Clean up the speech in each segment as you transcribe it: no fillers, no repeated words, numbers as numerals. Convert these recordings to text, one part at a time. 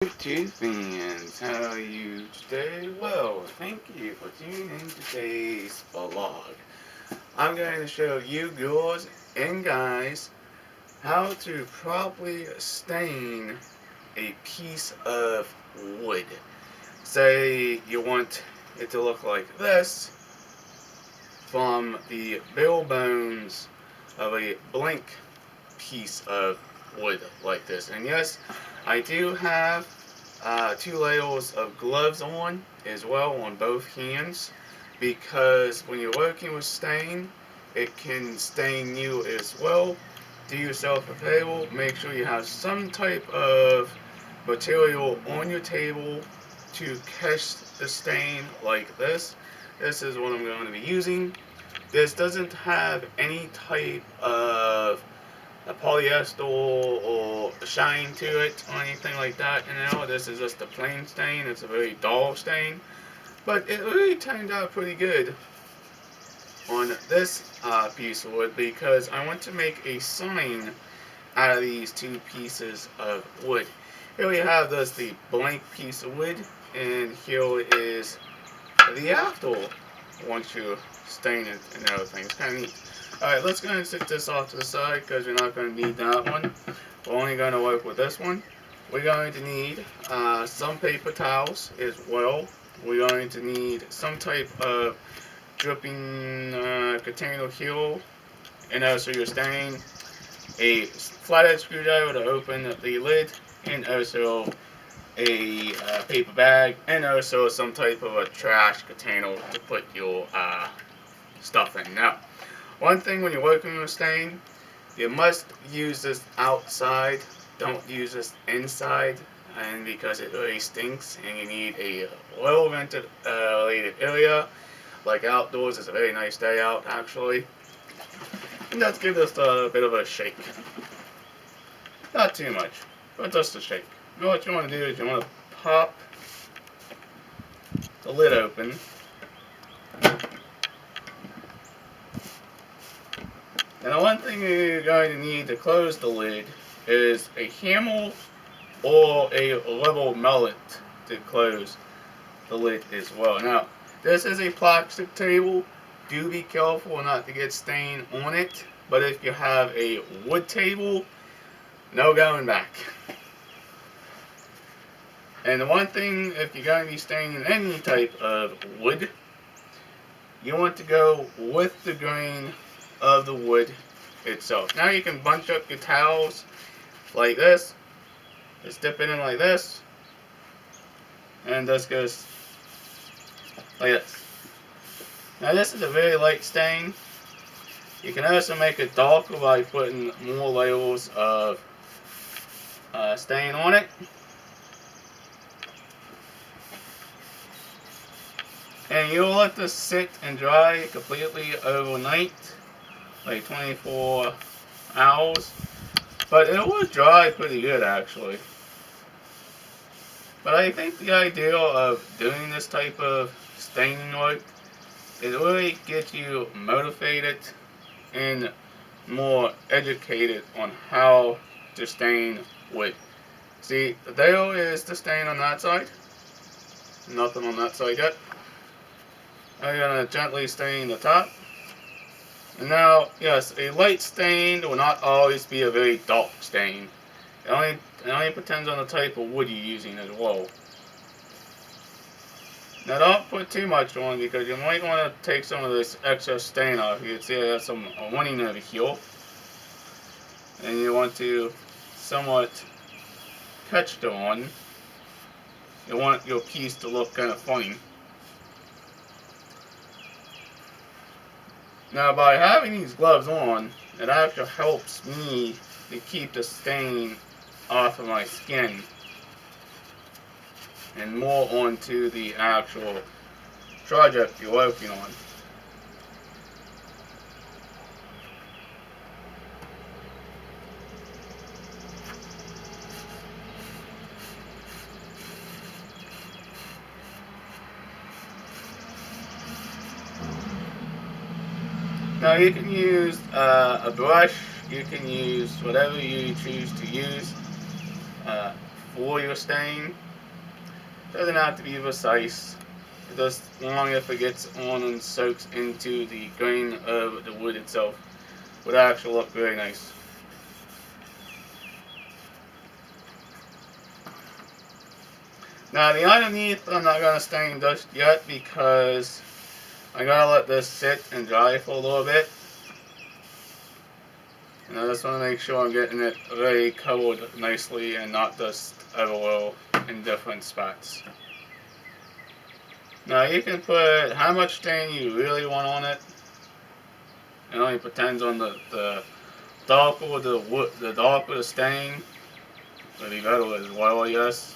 YouTube fans, how are you today? Well, thank you for tuning in today's vlog. I'm going to show you girls and guys how to properly stain a piece of wood. Say you want it to look like this from the bare bones of a blank piece of wood like this. And yes, I do have two layers of gloves on as well on both hands, because when you're working with stain, it can stain you as well. Do yourself a favor, make sure you have some type of material on your table to catch the stain like this. This is what I'm going to be using. This doesn't have any type of a polyester or shine to it or anything like that. This is just a plain stain. It's a very dull stain, but it really turned out pretty good on this piece of wood, because I want to make a sign out of these two pieces of wood. Here we have this, the blank piece of wood, and here is the after once you stain it and everything. It's kind of neat. Alright, let's go and set this off to the side because we're not going to need that one. We're only going to work with this one. We're going to need some paper towels as well. We're going to need some type of dripping container here, and also your stain, a flathead screwdriver to open the lid, and also a paper bag, and also some type of a trash container to put your stuff in. Now, one thing when you're working with stain, you must use this outside. Don't use this inside, and because it really stinks, and you need a well ventilated area. Like outdoors, it's a very nice day out actually. And let's give this a bit of a shake. Not too much, but just a shake. What you want to do is you want to pop the lid open. And the one thing you're going to need to close the lid is a hammer or a level mallet to close the lid as well. Now, this is a plastic table. Do be careful not to get stain on it. But if you have a wood table, no going back. And the one thing, if you're going to be staining any type of wood, you want to go with the grain of the wood itself. Now you can bunch up your towels like this. Just dip it in like this. And this goes like this. Now this is a very light stain. You can also make it darker by putting more layers of stain on it. And you'll let this sit and dry completely overnight, like 24 hours. But it will dry pretty good actually. But I think the idea of doing this type of staining work, it really gets you motivated and more educated on how to stain wood. See, there is the stain on that side. Nothing on that side yet. I'm going to gently stain the top. And now, yes, a light stain will not always be a very dark stain. It only depends on the type of wood you're using as well. Now don't put too much on, because you might want to take some of this excess stain off. You can see I have some running over here. And you want to somewhat catch the one. You want your piece to look kind of funny. Now by having these gloves on, it actually helps me to keep the stain off of my skin and more onto the actual project you're working on. Now you can use a brush, you can use whatever you choose to use. for your stain. Doesn't have to be precise. Just long if it gets on and soaks into the grain of the wood itself, would actually look very nice. Now the underneath I'm not going to stain just yet because I'm going to let this sit and dry for a little bit. And I just want to make sure I'm getting it very covered nicely and not just everywhere in different spots. Now you can put how much stain you really want on it. It only depends on the darker the wood, the darker the stain, the better as well, I guess.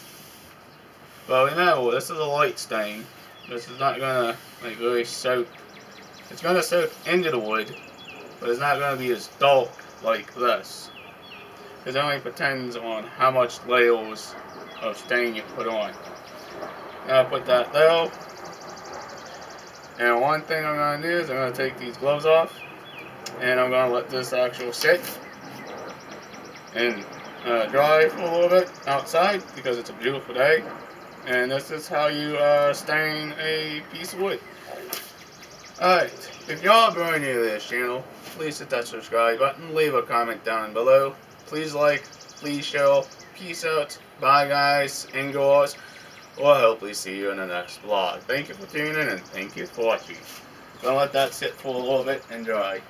But remember, this is a light stain. This is not gonna like really soak. It's gonna soak into the wood, but it's not gonna be as dark like this. Because it only depends on how much layers of stain you put on. Now I put that there. And one thing I'm gonna do is I'm gonna take these gloves off, and I'm gonna let this actually sit and dry for a little bit outside because it's a beautiful day. And this is how you stain a piece of wood. Alright, if y'all are new to this channel, please hit that subscribe button, leave a comment down below. Please like, please share, peace out, bye guys and girls. We'll hopefully see you in the next vlog. Thank you for tuning in and thank you for watching. Gonna let that sit for a little bit and dry.